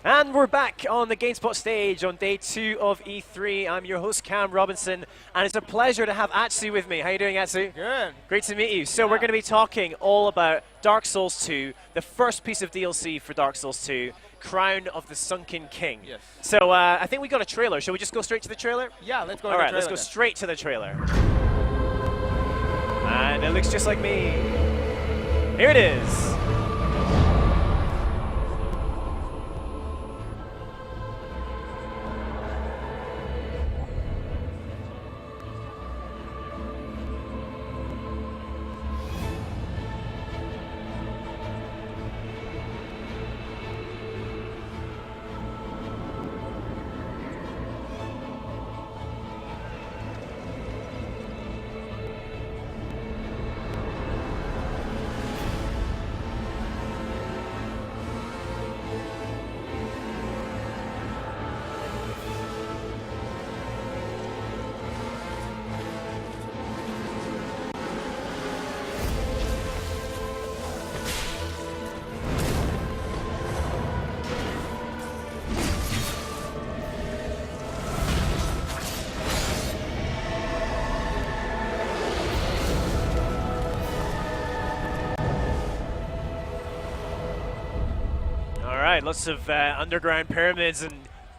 And we're back on the GameSpot stage on day 2 of E3. I'm your host, Cam Robinson, and it's a pleasure to have Atsu with me. How you doing, Atsu? Good. Great to meet you. So we're going to be talking all about Dark Souls 2, the first piece of DLC for Dark Souls 2, Crown of the Sunken King. Yes. So I think we got a trailer. Shall we just go straight to the trailer? Yeah, let's go All to right, the trailer. let's go straight to the trailer. And it looks just like me. Here it is. Lots of underground pyramids and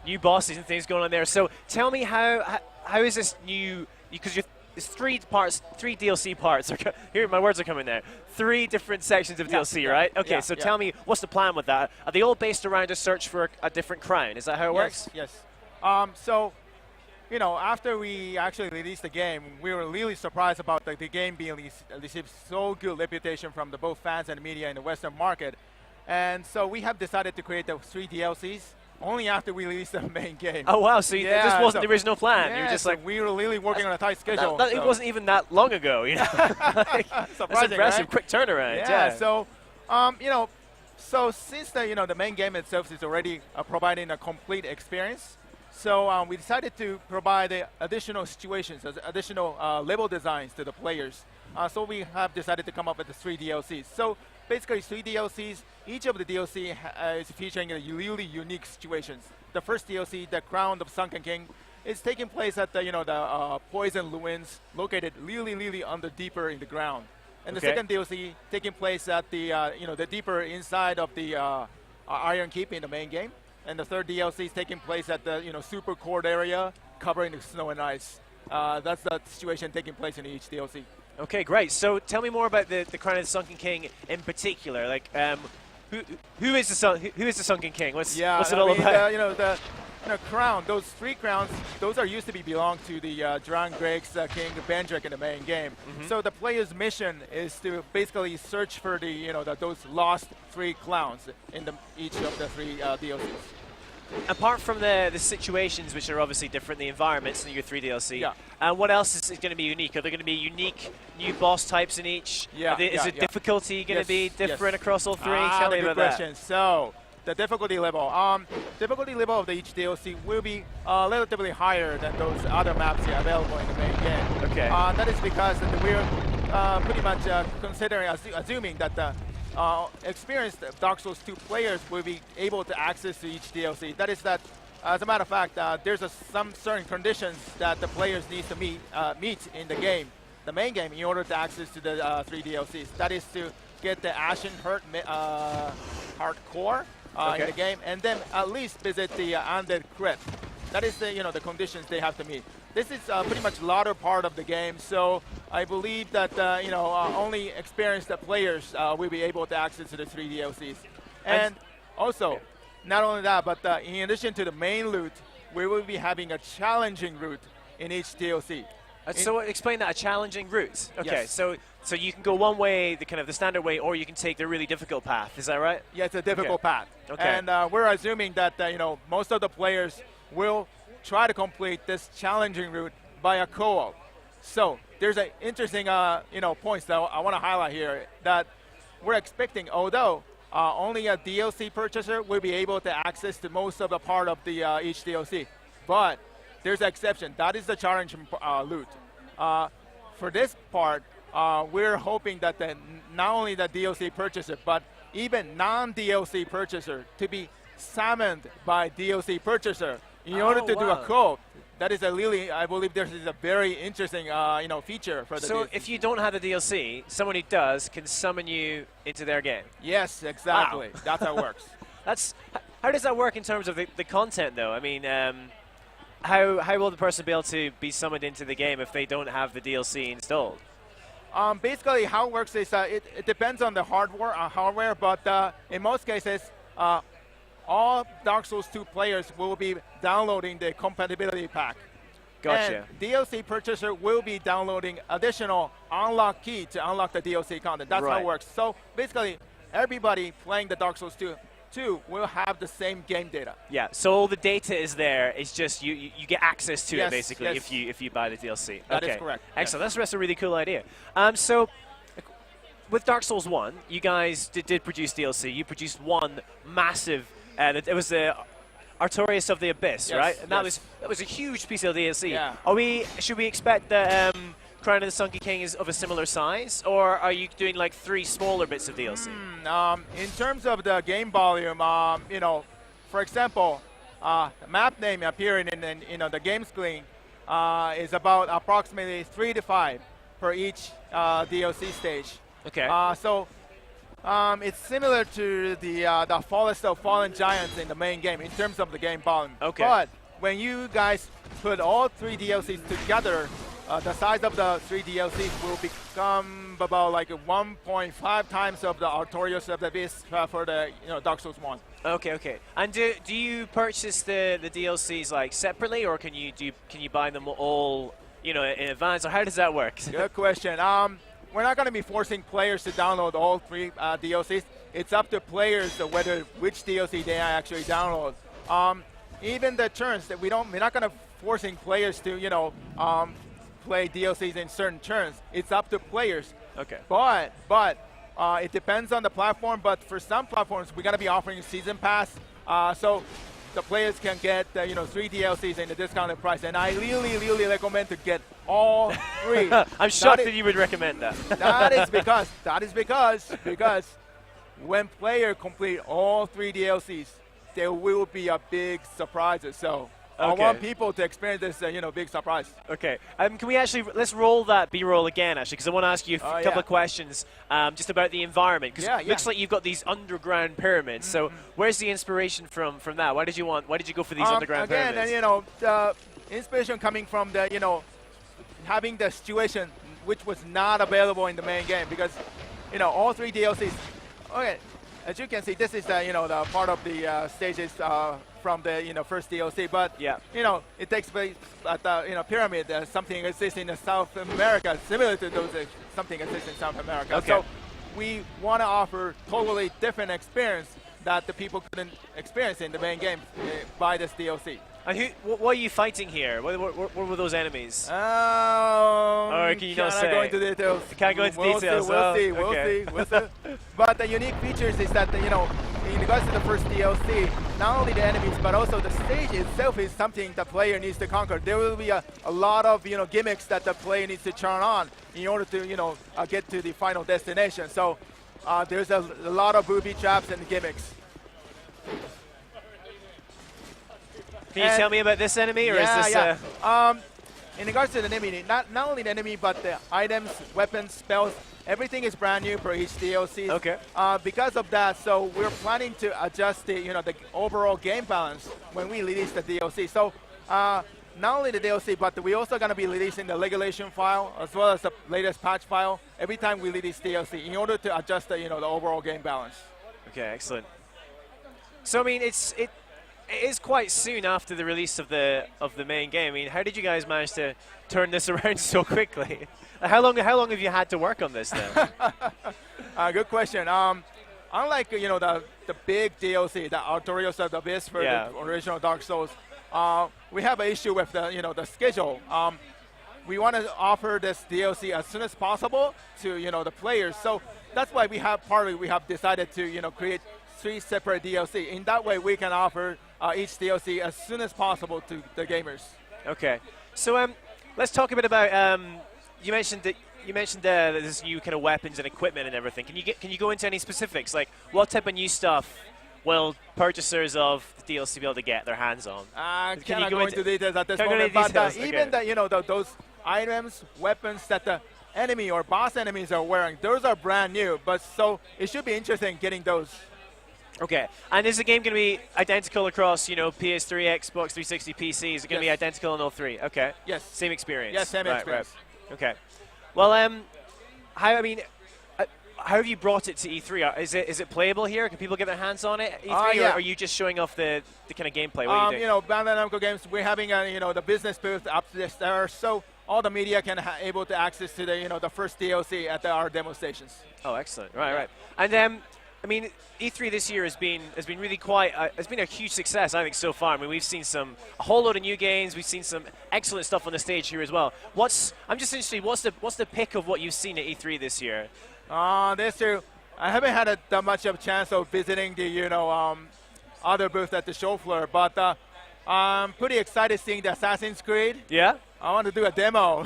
new bosses and things going on there. So tell me how is this new? Because it's 3 parts, 3 DLC parts. Here, my words are coming there. 3 different sections of DLC, right? Okay, so tell me, what's the plan with that? Are they all based around a search for a different crown? Is that how it works? Yes. So, you know, after we actually released the game, we were really surprised about the game being received so good reputation from both fans and media in the Western market. And so we have decided to create the 3 DLCs only after we release the main game. Oh wow! So this wasn't the original plan. You were just like, we were really working on a tight schedule. It wasn't even that long ago, you know. Surprising, that's impressive. right? Quick turnaround. Yeah. So, you know, so since the main game itself is already providing a complete experience, so we decided to provide additional situations, additional level designs to the players. So we have decided to come up with the 3 DLCs. So basically 3 DLCs. Each of the DLC is featuring really unique situations. The first DLC, the Crown of Sunken King, is taking place at the poison ruins located really under deeper in the ground. And the second DLC taking place at the the deeper inside of the Iron Keep in the main game. And the third DLC is taking place at the super cold area covering the snow and ice. That's the situation taking place in each DLC. Okay, great. So tell me more about the Crown of the Sunken King in particular. Like, who is the Sunken King? What's it all about? The crown, those 3 crowns, those are used to belong to the Drown Greg's King Bandrick in the main game. So the player's mission is to basically search for those lost 3 clowns in each of the 3 DLCs. Apart from the situations, which are obviously different, the environments in your 3 DLC, what else is going to be unique? Are there going to be unique new boss types in each? Is the difficulty going to be different across all 3? Tell me about question. So the difficulty level of each DLC will be relatively higher than those other maps available in the main game. Okay. That is because we're pretty much assuming that the experienced Dark Souls 2 players will be able to access each DLC. That is that, as a matter of fact, there's some certain conditions that the players need to meet in the main game, in order to access to the 3 DLCs. That is to get the Ashen Heart core in the game, and then at least visit the Undead Crypt. That is the conditions they have to meet. This is pretty much latter part of the game, so I believe that only experienced players will be able to access to the 3 DLCs. And also, not only that, but in addition to the main loot, we will be having a challenging route in each DLC. So explain that, a challenging route. Okay, Yes. so you can go one way, the standard way, or you can take the really difficult path. Is that right? Yeah, it's a difficult path. Okay. And we're assuming that most of the players will try to complete this challenging route by a co-op. So there's an interesting points that I want to highlight here, that we're expecting, although only a DLC purchaser will be able to access to most of the part of the each DLC, but there's an exception. That is the challenging loot. For this part, we're hoping that not only the DLC purchaser, but even non-DLC purchaser to be summoned by DLC purchaser in order to do a code. That is a really, I believe this is a very interesting feature for the So DLC. if you don't have the DLC, someone who does can summon you into their game. Yes, exactly. Wow. That's how it works. How does that work in terms of the content, though? I mean, how will the person be able to be summoned into the game if they don't have the DLC installed? Basically, how it works is it depends on the hardware, but in most cases, all Dark Souls 2 players will be downloading the compatibility pack. Gotcha. And DLC purchaser will be downloading additional unlock key to unlock the DLC content. That's how it works. So basically, everybody playing the Dark Souls 2 will have the same game data. Yeah, so all the data is there. It's just you get access to it basically yes. if you buy the DLC. That is correct. Excellent. That's a really cool idea. So with Dark Souls 1, you guys did produce DLC. You produced one massive. It was the Artorias of the Abyss, right? And that was a huge piece of DLC. Yeah. Should we expect that Crown of the Sunken King is of a similar size, or are you doing like 3 smaller bits of DLC? In terms of the game volume, for example, the map name appearing in the game screen is about approximately 3 to 5 per each DLC stage. Okay. It's similar to the Forest of Fallen Giants in the main game in terms of the game volume. Okay. But when you guys put all 3 DLCs together, the size of the 3 DLCs will become about like 1.5 times of the Artorias of the Abyss for the Dark Souls 1. Okay. And do you purchase the DLCs like separately, or can you buy them all in advance, or how does that work? Good question. We're not going to be forcing players to download all 3 DLCs. It's up to players which DLC they actually download. Even the turns that we're not going to forcing players to play DLCs in certain turns. It's up to players. Okay. But it depends on the platform. But for some platforms, we're going to be offering a season pass, so the players can get 3 DLCs in a discounted price. And I really recommend to get all 3. I'm shocked that you would recommend that. That is because when players complete all 3 DLCs, there will be a big surprises. So I want people to experience this, big surprise. Okay. Can we let's roll that B-roll again, actually, because I want to ask you a couple of questions just about the environment. Because it looks like you've got these underground pyramids. So where's the inspiration from that? Why did you go for these underground pyramids? Again, the inspiration coming from the, having the situation which was not available in the main game, because, all 3 DLCs. Okay, as you can see, this is the, the part of the stages from the first DLC, but it takes place at the pyramid. Something exists in South America, similar to those something exists in South America. Okay. So we want to offer totally different experience that the people couldn't experience in the main game by this DLC. And what are you fighting here? What were those enemies? Or can you not say? Go into details. Can't go into details. We'll see. But the unique features is that, in regards to the first DLC, not only the enemies, but also the stage itself is something the player needs to conquer. There will be a lot of, gimmicks that the player needs to turn on in order to, get to the final destination. So there's a lot of booby traps and gimmicks. Can you tell me about this enemy, or is this? In regards to the enemy, not only the enemy, but the items, weapons, spells, everything is brand new for each DLC. Okay. Because of that, so we're planning to adjust the the overall game balance when we release the DLC. So not only the DLC, but we also going to be releasing the regulation file as well as the latest patch file every time we release DLC in order to adjust the the overall game balance. Okay, excellent. So I mean, it is quite soon after the release of the main game. I mean, how did you guys manage to turn this around so quickly? How long have you had to work on this then? Good question. Unlike the big DLC, the Artorias of the Abyss for the original Dark Souls, we have an issue with the the schedule. We want to offer this DLC as soon as possible to the players. So that's why we have decided to create 3 separate DLC. In that way, we can offer each DLC as soon as possible to the gamers. Okay, so let's talk a bit about you mentioned this new kind of weapons and equipment and everything. Can you go into any specifics, like what type of new stuff will purchasers of the DLC be able to get their hands on? Can Can you I go go into- into details at this Can I go moment? into But details? even Okay. those items, weapons that the enemy or boss enemies are wearing, those are brand new. But so it should be interesting getting those. Okay, and is the game going to be identical across, PS3, Xbox 360, PC? Is it going to be Yes. identical on all three? Okay. Yes. Same experience. Yes, same Right, experience. Right. Okay. Well, how have you brought it to E3? Is it playable here? Can people get their hands on it at E3, Yeah. or are you just showing off the kind of gameplay? What are you doing? Bandai Namco Games, we're having the business booth upstairs, so all the media can able to access to the first DLC at our demo stations. Oh, excellent. Right. And E3 this year has been really quite. It's been a huge success, I think, so far. I mean, we've seen a whole load of new games. We've seen some excellent stuff on the stage here as well. I'm just interested. What's the pick of what you've seen at E3 this year? This year, I haven't had that much of a chance of visiting the other booth at the show floor, but I'm pretty excited seeing the Assassin's Creed. Yeah. I want to do a demo.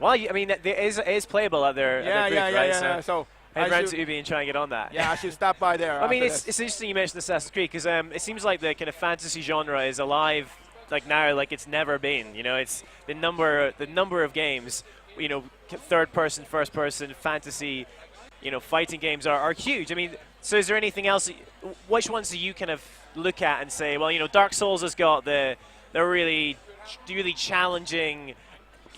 It is playable at their booth, right? Yeah. So head I round should- to Ubi and try and get on that. Yeah, I should stop by there. I mean, after it's this. interesting you mentioned Assassin's Creed because it seems like the kind of fantasy genre is alive like now like it's never been. It's the number of games, third person, first person, fantasy, fighting games are huge. I mean, so is there anything else? Which ones do you kind of look at and say, well, Darksouls has got the really challenging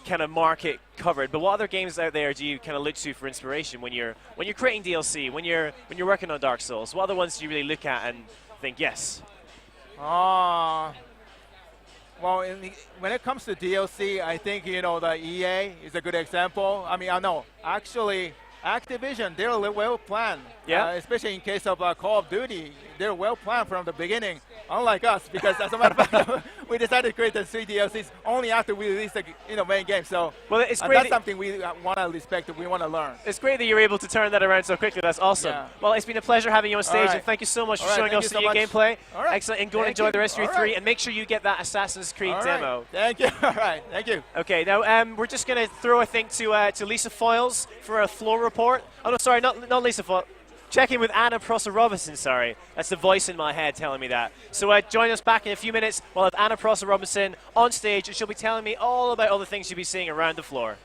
kind of market covered, but what other games out there do you kind of look to for inspiration when you're creating DLC, when you're working on Dark Souls? What other ones do you really look at and think, yes? Well, when it comes to DLC, I think the EA is a good example. I mean, I know actually Activision, they're well planned. Yeah. Especially in case of Call of Duty, they're well planned from the beginning. Unlike us, because as a matter of fact, we decided to create the 3 DLCs only after we released the main game. So well, it's great that's something we want to respect. We want to learn. It's great that you're able to turn that around so quickly. That's awesome. Yeah. Well, it's been a pleasure having you on stage, right. and thank you so much for All right, showing thank us you so your much. gameplay. All right. Excellent, and go and Thank enjoy you. the rest of your All E3, right. and make sure you get that Assassin's Creed All right. demo. Thank you. All right. Thank you. Okay, now we're just going to throw a thing to Lisa Foyles for a floor report. Oh, no, sorry, not Lisa Foyles. Checking with Anna Prosser-Robinson, sorry. That's the voice in my head telling me that. So join us back in a few minutes. We'll have Anna Prosser-Robinson on stage, and she'll be telling me all about all the things you'll be seeing around the floor.